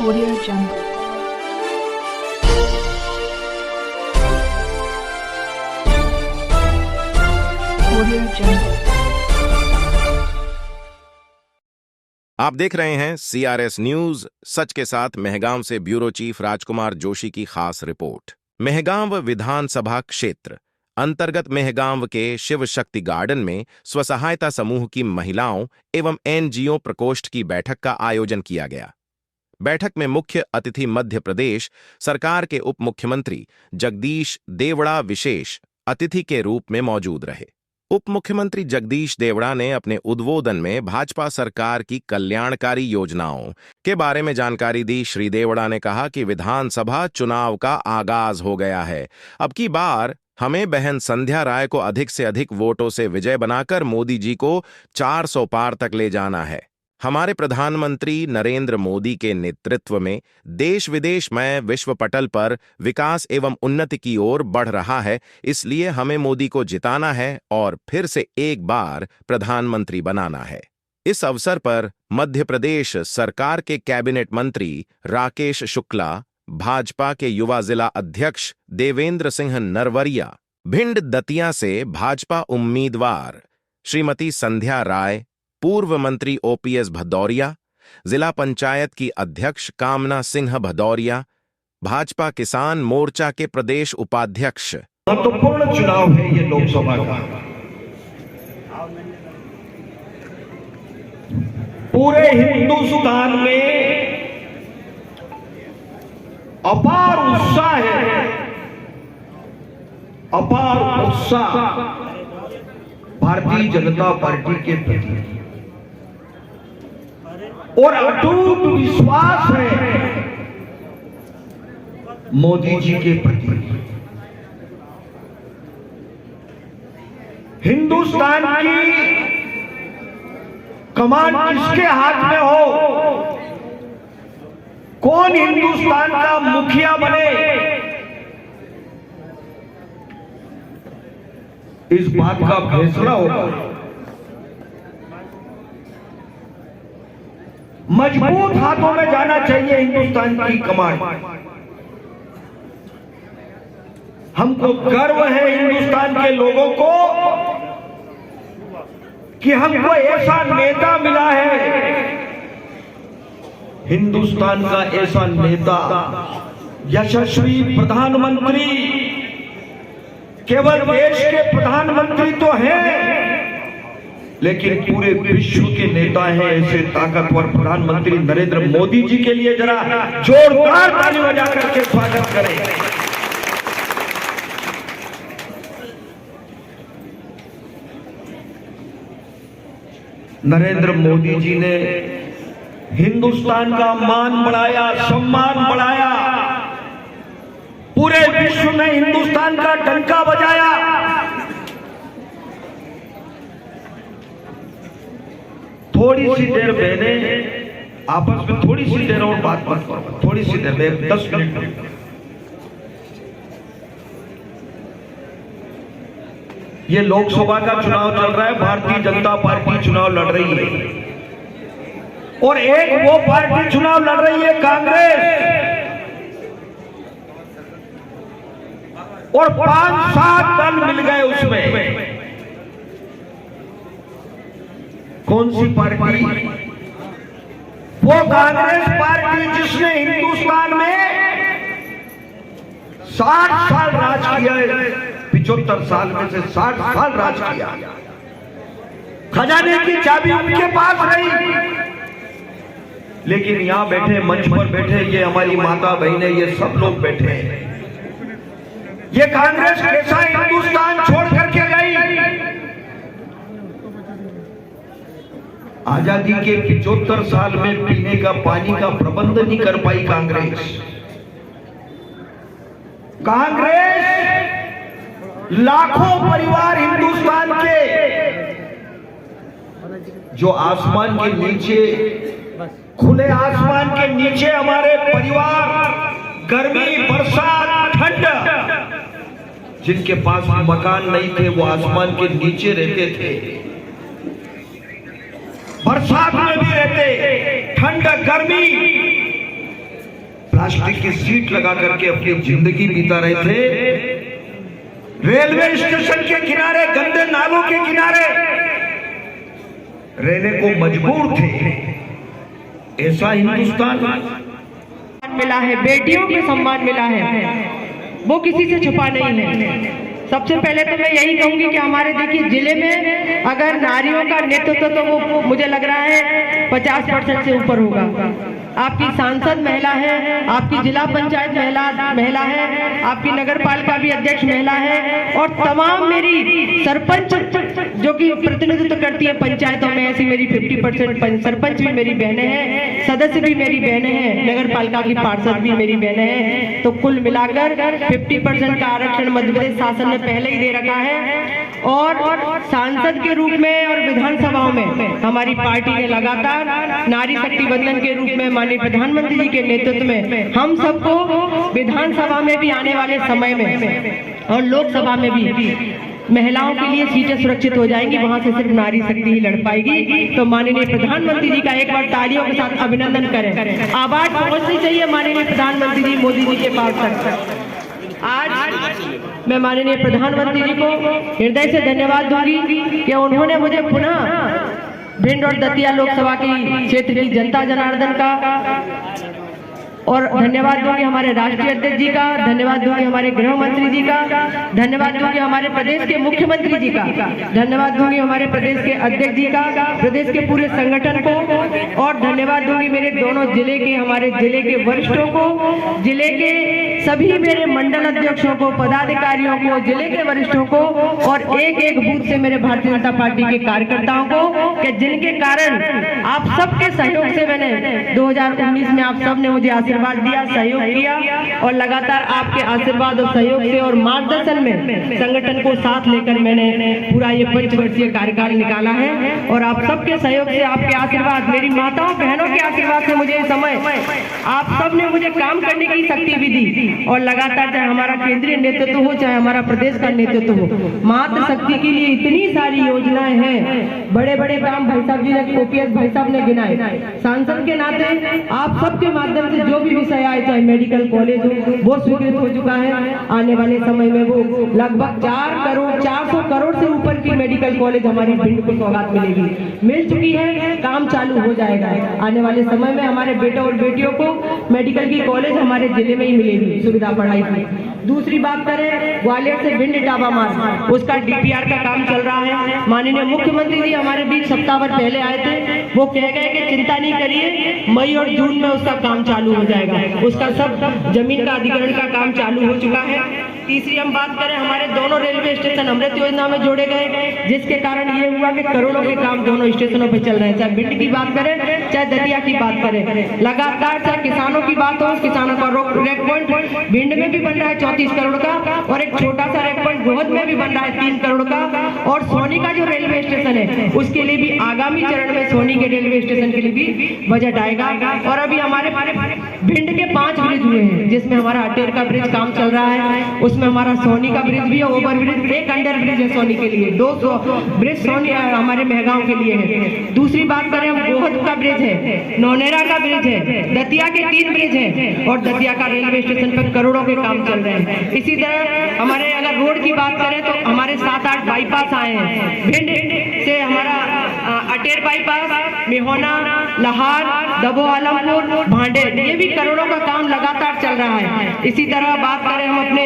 Audio Jungle. Audio Jungle. आप देख रहे हैं CRS न्यूज सच के साथ मेहगांव से ब्यूरो चीफ राजकुमार जोशी की खास रिपोर्ट। मेहगांव विधानसभा क्षेत्र अंतर्गत मेहगांव के शिव शक्ति गार्डन में स्वसहायता समूह की महिलाओं एवं NGO प्रकोष्ठ की बैठक का आयोजन किया गया। बैठक में मुख्य अतिथि मध्य प्रदेश सरकार के उप मुख्यमंत्री जगदीश देवड़ा विशेष अतिथि के रूप में मौजूद रहे। उप मुख्यमंत्री जगदीश देवड़ा ने अपने उद्बोधन में भाजपा सरकार की कल्याणकारी योजनाओं के बारे में जानकारी दी। श्री देवड़ा ने कहा कि विधानसभा चुनाव का आगाज हो गया है। अब की बार हमें बहन संध्या राय को अधिक से अधिक वोटों से विजय बनाकर मोदी जी को 400 पार तक ले जाना है। हमारे प्रधानमंत्री नरेंद्र मोदी के नेतृत्व में देश विदेश में विश्व पटल पर विकास एवं उन्नति की ओर बढ़ रहा है, इसलिए हमें मोदी को जिताना है और फिर से एक बार प्रधानमंत्री बनाना है। इस अवसर पर मध्य प्रदेश सरकार के कैबिनेट मंत्री राकेश शुक्ला, भाजपा के युवा जिला अध्यक्ष देवेंद्र सिंह नरवरिया, भिंड दतिया से भाजपा उम्मीदवार श्रीमती संध्या राय, पूर्व मंत्री OPS भदौरिया, जिला पंचायत की अध्यक्ष कामना सिंह भदौरिया, भाजपा किसान मोर्चा के प्रदेश उपाध्यक्ष। महत्वपूर्ण चुनाव है ये लोकसभा का। पूरे हिंदुस्तान में अपार उत्साह है, अपार उत्साह भारतीय जनता पार्टी के प्रति और अटूट विश्वास है मोदी जी के प्रति। हिंदुस्तान की कमान किसके हाथ में हो, कौन हिंदुस्तान का मुखिया बने, इस बात का फैसला होगा मजबूत हाथों में जाना चाहिए हिंदुस्तान की कमान। हमको गर्व है हिंदुस्तान के लोगों को कि हमको ऐसा नेता मिला है, हिंदुस्तान का ऐसा नेता, यशस्वी प्रधानमंत्री। केवल देश के प्रधानमंत्री तो हैं, लेकिन पूरे विश्व के नेता हैं ऐसे ताकतवर प्रधानमंत्री नरेंद्र मोदी जी के लिए जरा जोरदार ताली बजा करके स्वागत करें। नरेंद्र मोदी जी ने हिंदुस्तान का मान बढ़ाया, सम्मान बढ़ाया, पूरे विश्व में हिंदुस्तान का डंका बजाया। थोड़ी सी देर मैंने आपस में थोड़ी सी देर और बात करो, थोड़ी सी देर 10 मिनट। ये लोकसभा का चुनाव चल रहा है, भारतीय जनता पार्टी चुनाव लड़ रही है और एक वो पार्टी चुनाव लड़ रही है कांग्रेस, और 5-7 दल मिल गए उसमें। कौन सी पार्टी? वो कांग्रेस पार्टी जिसने हिंदुस्तान में 60 साल राज किया है, 75 साल में से 60 साल राज किया। खजाने की चाबी उनके पास रही, लेकिन यहां बैठे, मंच पर बैठे, ये हमारी माता बहनें, ये सब लोग बैठे हैं। ये कांग्रेस कैसा हिंदुस्तान छोड़ करके गई? आजादी के 75 साल में पीने का पानी का प्रबंध नहीं कर पाई कांग्रेस। कांग्रेस लाखों परिवार हिंदुस्तान के जो आसमान के नीचे, खुले आसमान के नीचे हमारे परिवार, गर्मी, बरसात, ठंड, जिनके पास मकान नहीं थे वो आसमान के नीचे रहते थे, बरसात में भी रहते, ठंड, गर्मी, प्लास्टिक की सीट लगा करके अपनी जिंदगी बिता रहे थे। रेलवे स्टेशन के किनारे, गंदे नालों के किनारे रहने को मजबूर थे। ऐसा हिंदुस्तान मिला है, बेटियों को सम्मान मिला है, वो किसी से छुपा नहीं है। सबसे पहले तो मैं यही कहूंगी कि हमारे देखिए जिले में अगर नारियों का नेतृत्व तो वो मुझे लग रहा है 50% से ऊपर होगा। आपकी सांसद महिला है, आपकी जिला पंचायत महिला है, आपकी नगर पालिका भी अध्यक्ष महिला है, और तमाम मेरी सरपंच जो कि प्रतिनिधित्व करती है पंचायतों में, ऐसी मेरी 50% सरपंच भी मेरी बहनें हैं, सदस्य भी मेरी बहनें हैं, नगर पालिका की पार्षद भी मेरी बहनें हैं। तो कुल मिलाकर 50% का आरक्षण मध्य प्रदेश शासन ने पहले ही दे रखा है। और सांसद के रूप में और विधानसभाओं में हमारी पार्टी ने लगातार नारी शक्ति बंधन के रूप में माननीय प्रधानमंत्री जी के नेतृत्व में हम सबको विधानसभा में भी आने वाले समय में और लोकसभा में भी महिलाओं के लिए सीटें सुरक्षित हो जाएंगी, वहां से सिर्फ नारी शक्ति ही लड़ पाएगी। तो माननीय प्रधानमंत्री जी का एक बार तालियों के साथ अभिनंदन करें। आवाज पहुंचनी चाहिए माननीय प्रधानमंत्री जी मोदी जी के पास तक। आज मैं माननीय प्रधानमंत्री जी को हृदय से धन्यवाद दूंगी कि उन्होंने मुझे पुनः भिंड और दतिया लोकसभा की क्षेत्र की जनता जनार्दन का, और धन्यवाद दूंगी हमारे राष्ट्रीय अध्यक्ष जी का, धन्यवाद दूंगी हमारे गृह मंत्री जी का, धन्यवाद दूंगी हमारे प्रदेश के मुख्यमंत्री जी का, धन्यवाद दूंगी हमारे प्रदेश के अध्यक्ष जी का, प्रदेश के पूरे संगठन को, और धन्यवाद दूंगी मेरे दोनों जिले के, हमारे जिले के वरिष्ठों को, जिले के सभी मेरे मंडल अध्यक्षों को, पदाधिकारियों को, जिले के वरिष्ठों को, और एक एक बूथ से मेरे भारतीय जनता पार्टी के कार्यकर्ताओं को, कि जिनके कारण आप सबके सहयोग से मैंने 2019 में आप सब ने मुझे आशीर्वाद दिया, सहयोग किया, और लगातार आपके आशीर्वाद और सहयोग से और मार्गदर्शन में संगठन को साथ लेकर मैंने पूरा ये पंचवर्षीय कार्यकाल निकाला है। और आप सबके सहयोग से, आपके आशीर्वाद, मेरी माताओं बहनों के आशीर्वाद से मुझे इस समय आप सब ने मुझे काम करने की शक्ति भी दी, और लगातार चाहे हमारा केंद्रीय नेतृत्व हो, चाहे हमारा प्रदेश का नेतृत्व हो, मातृ शक्ति के लिए इतनी सारी योजनाएं हैं, बड़े बड़े काम भाई साहब जी ने, ओपीएस भाई साहब ने गिनाए। सांसद के नाते आप सबके माध्यम से जो भी विषय आए, चाहे मेडिकल कॉलेज हो, वो स्वीकृत हो चुका है। आने वाले समय में वो लगभग 400 करोड़ से ऊपर की मेडिकल कॉलेज हमारी भिंड को सौगात मिलेगी, मिल चुकी है, काम चालू हो जाएगा। आने वाले समय में हमारे बेटों और बेटियों को मेडिकल की कॉलेज हमारे जिले में ही मिलेगी सुविधा पढ़ाई की। दूसरी बात करें ग्वालियर से भिंड इटावा मार्ग, उसका डीपीआर का काम चल रहा है। माननीय मुख्यमंत्री जी हमारे बीच सप्ताह भर पहले आए थे, वो कह गए कि चिंता नहीं करिए, मई और जून में उसका काम चालू हो जाएगा। उसका सब जमीन का अधिग्रहण का काम चालू हो चुका है। तीसरी हम बात करें, हमारे दोनों रेलवे स्टेशन अमृत योजना में जोड़े गए, जिसके कारण ये हुआ कि करोड़ों के काम दोनों स्टेशनों पर चल रहे हैं। चाहे भिंड की बात करें, चाहे दतिया की बात करें, लगातार चाहे किसानों की बात हो, किसानों का रेक पॉइंट भिंड में भी बन रहा है 34 करोड़ का, और एक छोटा सा रेक पॉइंट गोहद में भी बन रहा है 3 करोड़ का। और सोनी का जो रेलवे स्टेशन है उसके लिए भी आगामी चरण में सोनी के रेलवे स्टेशन के लिए भी बजट आएगा। और अभी हमारे भिंड के 5 ब्रिज हुए हैं, जिसमें हमारा अटेर का ब्रिज काम चल रहा है, उसमें हमारा सोनी का ब्रिज भी है, ओवर ब्रिज, एक अंडर ब्रिज है सोनी के लिए, 200 ब्रिज सोनी हमारे महगांव के लिए है। दूसरी बात करें, हम गोहद का ब्रिज है, नौनेरा का ब्रिज है, दतिया के 3 ब्रिज है, और दतिया का रेलवे स्टेशन पर करोड़ों के काम चल रहे हैं। इसी तरह हमारे अगर रोड की बात करें तो हमारे 7-8 बाईपास आए हैं। भिंड से हमारा अटेर बाईपास, मिहोना, लहार, दबो, आलमपुर, भांडेर, ये भी करोड़ों का काम लगातार चल रहा है। इसी तरह बात करें हम अपने,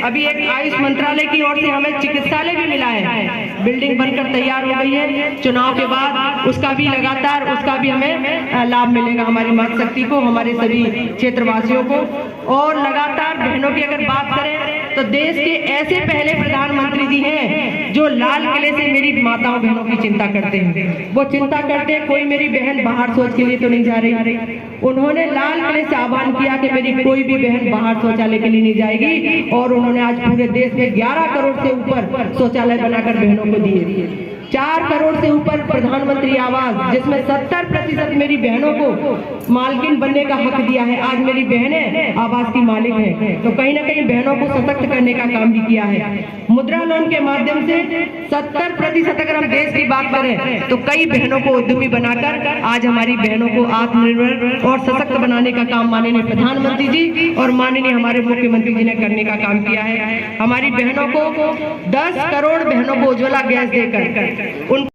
अभी एक आयुष मंत्रालय की ओर से हमें चिकित्सालय भी मिला है, बिल्डिंग बनकर तैयार हो गई है। चुनाव के बाद उसका भी लगातार, उसका भी हमें लाभ मिलेगा, हमारी मातृ शक्ति को, हमारे सभी क्षेत्रवासियों को। और लगातार बहनों की अगर बात करें तो देश के ऐसे पहले प्रधानमंत्री जी हैं जो लाल किले से मेरी माताओं बहनों की चिंता करते हैं। वो चिंता करते हैं कोई मेरी बहन बाहर शौच के लिए तो नहीं जा रही। उन्होंने लाल किले से आह्वान किया कि मेरी कोई भी बहन बाहर शौचालय के लिए नहीं जाएगी, और उन्होंने आज पूरे देश में 11 करोड़ से ऊपर शौचालय बनाकर बहनों को दिए। 4 करोड़ से ऊपर प्रधानमंत्री आवास, जिसमें 70% मेरी बहनों को मालकिन बनने का हक दिया है। आज मेरी बहनें आवास की मालिक हैं, तो कहीं ना कहीं बहनों को सशक्त करने का काम भी किया है। मुद्रा लोन के माध्यम से 70% अगर हम देश की बात करें तो कई बहनों को उद्यमी बनाकर आज हमारी बहनों को आत्मनिर्भर और सशक्त बनाने का काम माननीय प्रधानमंत्री जी और माननीय हमारे मुख्यमंत्री जी ने करने का काम किया है। हमारी बहनों को 10 करोड़ बहनों को उज्ज्वला गैस देकर उन